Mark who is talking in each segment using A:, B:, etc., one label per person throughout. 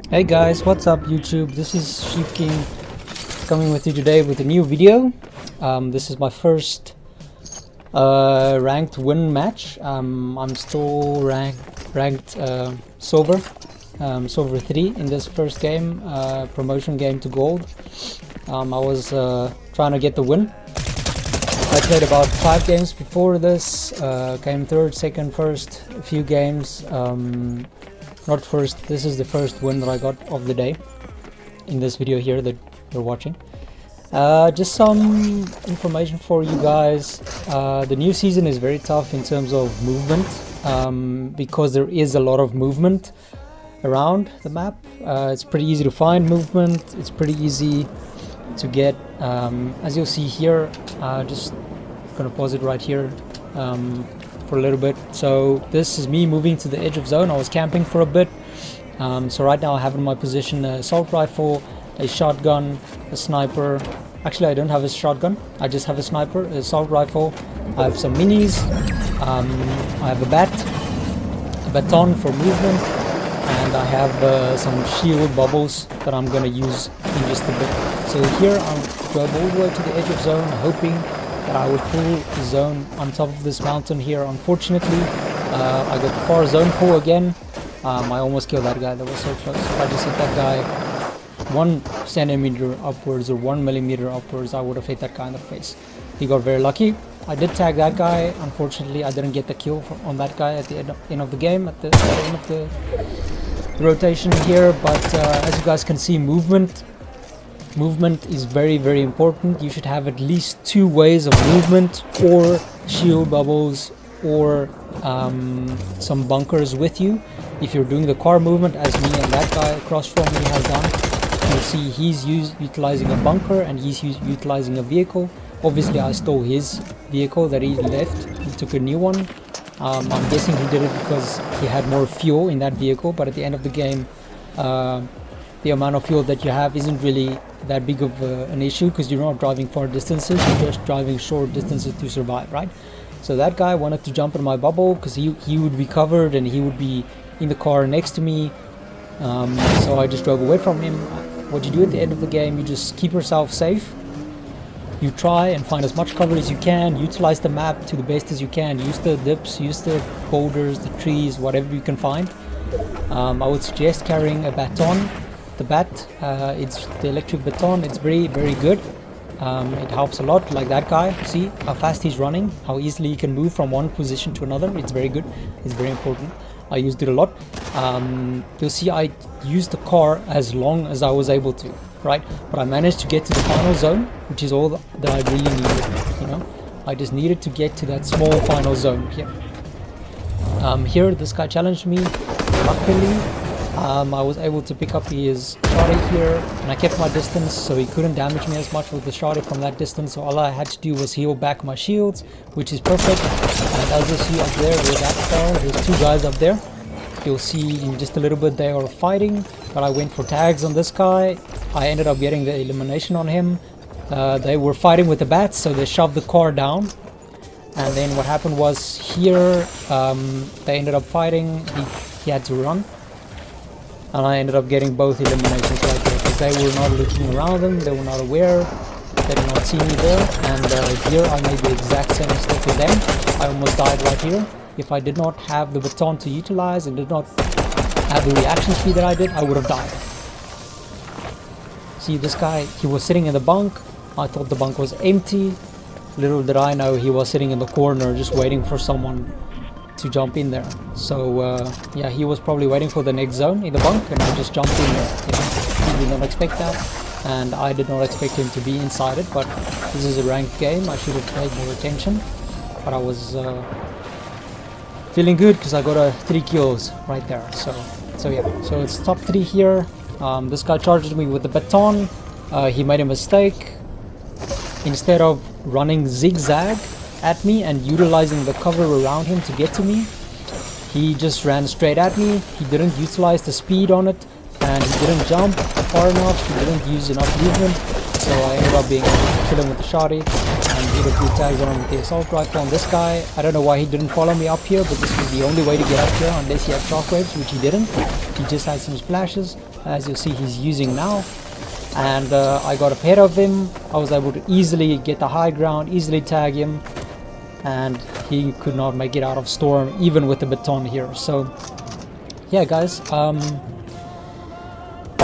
A: Hey guys, what's up YouTube? This is Sheep King coming with you today with a new video. This is my first ranked win match. I'm still ranked silver, silver 3 in this first game, promotion game to gold. I was trying to get the win. I played about 5 games before this, came third, second, first, a few games. Not first, this is the first win that I got of the day in this video here that you're watching. Just some information for you guys. The new season is very tough in terms of movement, because there is a lot of movement around the map. It's pretty easy to find movement, it's pretty easy to get, as you'll see here. Just gonna pause it right here for a little bit. So this is me moving to the edge of zone. I was camping for a bit, so right now I have in my position an assault rifle, a shotgun, a sniper. Actually, I don't have a shotgun, I just have a sniper, an assault rifle. I have some minis, I have a baton for movement, and I have some shield bubbles that I'm gonna use in just a bit. So here I'm going all the way to the edge of zone, hoping that I would pull the zone on top of this mountain here. Unfortunately, I got far zone pull again. I almost killed that guy, that was so close. If I just hit that guy 1 centimeter upwards or 1 millimeter upwards, I would have hit that guy in the face. He got very lucky. I did tag that guy. Unfortunately, I didn't get the kill on that guy at the end of the game, at the end of the rotation here. But as you guys can see, movement is very important. You should have at least 2 ways of movement, or shield bubbles, or some bunkers with you. If you're doing the car movement, as me and that guy across from me has done, you'll see he's utilizing a bunker and he's utilizing a vehicle. Obviously I stole his vehicle that he left. He took a new one. I'm guessing he did it because he had more fuel in that vehicle, but at the end of the game, the amount of fuel that you have isn't really that big of an issue, because you're not driving far distances, you're just driving short distances to survive, right? So that guy wanted to jump in my bubble because he would be covered and he would be in the car next to me. So I just drove away from him. What you do at the end of the game, you just keep yourself safe. You try and find as much cover as you can, utilize the map to the best as you can, use the dips, use the boulders, the trees, whatever you can find. I would suggest carrying a baton. The bat, it's the electric baton, it's very good. It helps a lot, like that guy. See how fast he's running, how easily he can move from one position to another. It's very good, it's very important. I used it a lot. You'll see I used the car as long as I was able to, right? But I managed to get to the final zone, which is all that I really needed, you know? I just needed to get to that small final zone here. Here this guy challenged me. Luckily, I was able to pick up his shotty here, and I kept my distance so he couldn't damage me as much with the shotty from that distance. So all I had to do was heal back my shields, which is perfect. And as you see up there with that star, there's 2 guys up there. You'll see in just a little bit they are fighting, but I went for tags on this guy. I ended up getting the elimination on him. They were fighting with the bats, so they shoved the car down. And then what happened was here, they ended up fighting. He had to run. And I ended up getting both eliminations right there, because they were not looking around them, they were not aware, they did not see me there. And here I made the exact same mistake with them. I almost died right here. If I did not have the baton to utilize and did not have the reaction speed that I did, I would have died. See this guy, he was sitting in the bunk. I thought the bunk was empty. Little did I know he was sitting in the corner just waiting for someone to jump in there. So yeah, he was probably waiting for the next zone in the bunk, and I just jumped in there. You know? He did not expect that, and I did not expect him to be inside it. But this is a ranked game, I should have paid more attention. But I was feeling good because I got 3 kills right there. So yeah, so it's top 3 here. This guy charged me with the baton. He made a mistake. Instead of running zigzag at me and utilizing the cover around him to get to me, he just ran straight at me. He didn't utilize the speed on it, and he didn't jump far enough. He didn't use enough movement, so I ended up being kill him with the shotty and did a few tags on him with the assault rifle. On this guy, I don't know why he didn't follow me up here, but this was the only way to get up here unless he had shockwaves, which he didn't. He just had some splashes, as you'll see he's using now. And I got ahead of him. I was able to easily get the high ground, easily tag him, and he could not make it out of storm even with the baton here. So yeah guys, I'm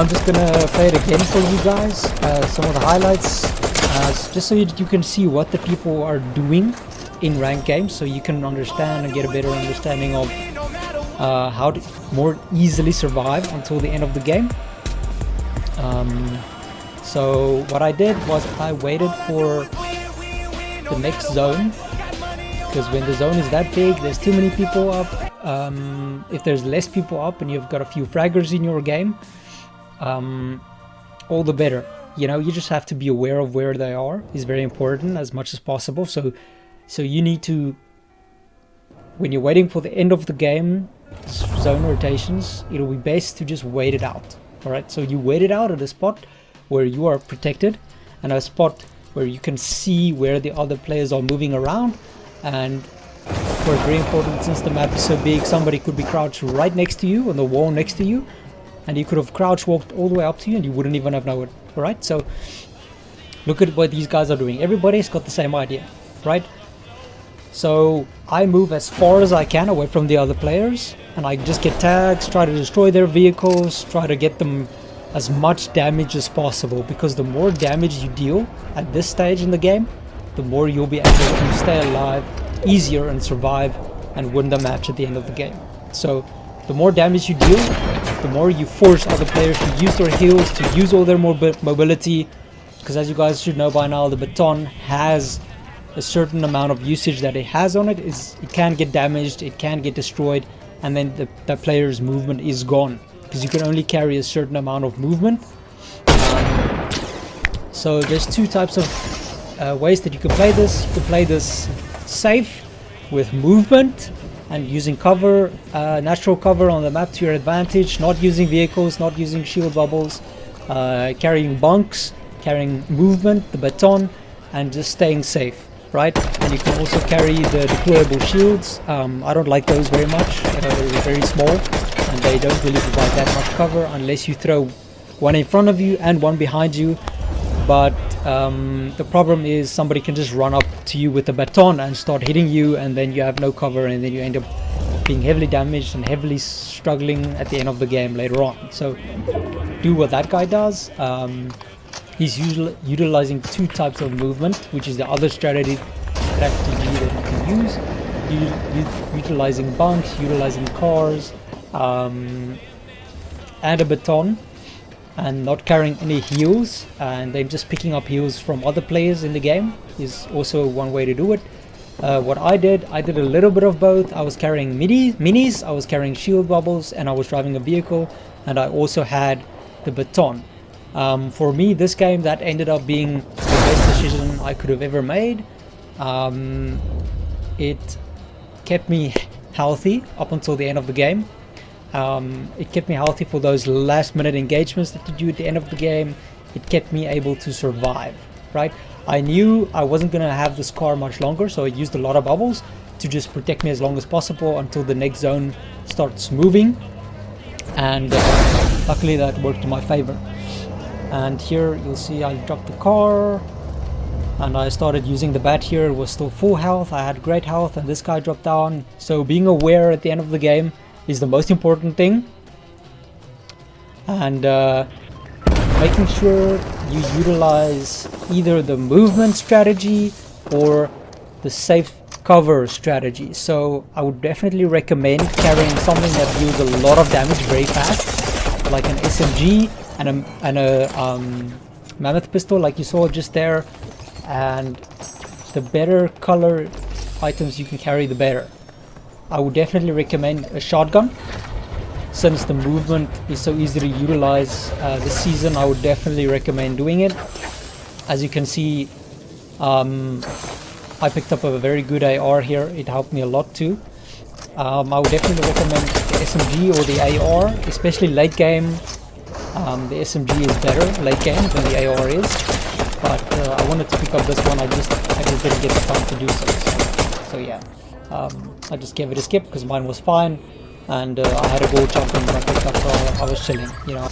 A: just gonna play it again for you guys, some of the highlights, just so you can see what the people are doing in ranked games, so you can understand and get a better understanding of how to more easily survive until the end of the game. So what I did was I waited for the next zone, because when the zone is that big, there's too many people up. If there's less people up and you've got a few fraggers in your game, all the better. You know, you just have to be aware of where they are is very important as much as possible. So you need to, when you're waiting for the end of the game, zone rotations, it'll be best to just wait it out. Alright, so you wait it out at a spot where you are protected and a spot where you can see where the other players are moving around. And for very important, since the map is so big, somebody could be crouched right next to you on the wall next to you, and you could have crouch walked all the way up to you and you wouldn't even have known it. Alright, so look at what these guys are doing. Everybody's got the same idea, right? So I move as far as I can away from the other players, and I just get tags, try to destroy their vehicles, try to get them as much damage as possible, because the more damage you deal at this stage in the game, the more you'll be able to stay alive easier and survive and win the match at the end of the game. So the more damage you deal, the more you force other players to use their heals, to use all their mobility, because as you guys should know by now, the baton has a certain amount of usage that it has on it. It can get damaged, it can get destroyed, and then the player's movement is gone, because you can only carry a certain amount of movement. So there's two types of ways that you can play this. You can play this safe with movement and using cover, natural cover on the map to your advantage, not using vehicles, not using shield bubbles, carrying bunks, carrying movement, the baton, and just staying safe, right? And you can also carry the deployable shields. I don't like those very much. They're very small and they don't really provide that much cover unless you throw one in front of you and one behind you. But the problem is somebody can just run up to you with a baton and start hitting you, and then you have no cover, and then you end up being heavily damaged and heavily struggling at the end of the game later on. So do what that guy does. He's usually utilizing two types of movement, which is the other strategy that you can use. Utilizing bunks, utilizing cars, and a baton, and not carrying any heals, and then just picking up heals from other players in the game is also one way to do it. What I did a little bit of both. I was carrying minis, I was carrying shield bubbles, and I was driving a vehicle, and I also had the baton. For me, this game, that ended up being the best decision I could have ever made. It kept me healthy up until the end of the game. It kept me healthy for those last minute engagements that you do at the end of the game. It kept me able to survive, right? I knew I wasn't going to have this car much longer, so I used a lot of bubbles to just protect me as long as possible until the next zone starts moving, and luckily that worked in my favor. And here you'll see I dropped the car and I started using the bat here. It was still full health, I had great health, and this guy dropped down. So being aware at the end of the game is the most important thing, and making sure you utilize either the movement strategy or the safe cover strategy. So I would definitely recommend carrying something that deals a lot of damage very fast, like an SMG and a mammoth pistol like you saw just there, and the better color items you can carry, the better. I would definitely recommend a shotgun, since the movement is so easy to utilize this season. I would definitely recommend doing it. As you can see, I picked up a very good AR here. It helped me a lot too. I would definitely recommend the SMG or the AR, especially late game. The SMG is better late game than the AR is, but I wanted to pick up this one. I just didn't get the time to do so yeah, I just gave it a skip because mine was fine, and I had a gold champion when I picked up, so I was chilling, you know.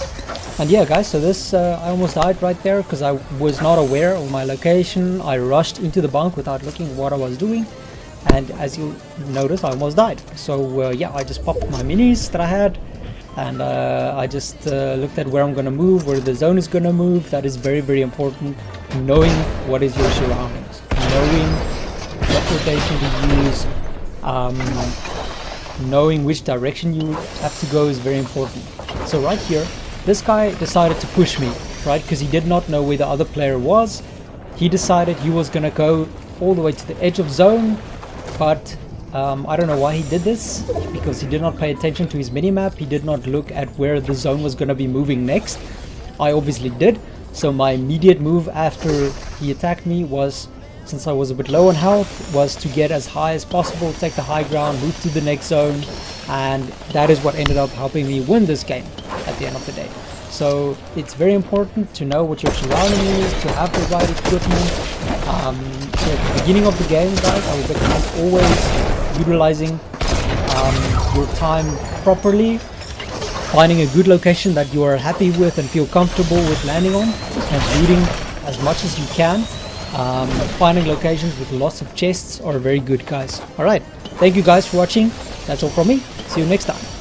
A: And yeah, guys, so this I almost died right there because I was not aware of my location. I rushed into the bunk without looking what I was doing, and as you notice, I almost died. So yeah, I just popped my minis that I had, and I just looked at where I'm gonna move, where the zone is gonna move. That is very, very important. Knowing what is your surroundings, knowing what rotation to use, knowing which direction you have to go is very important. So right here, this guy decided to push me, right? Because he did not know where the other player was. He decided he was gonna go all the way to the edge of zone, but I don't know why he did this, because he did not pay attention to his minimap. He did not look at where the zone was gonna be moving next. I obviously did, so my immediate move after he attacked me was, since I was a bit low on health, was to get as high as possible, take the high ground, move to the next zone, and that is what ended up helping me win this game at the end of the day. So it's very important to know what your surrounding is, to have the right equipment. So at the beginning of the game, guys, I would recommend always utilizing your time properly, finding a good location that you are happy with and feel comfortable with landing on, and looting as much as you can. Finding locations with lots of chests are very good, guys. Alright, thank you guys for watching. That's all from me. See you next time.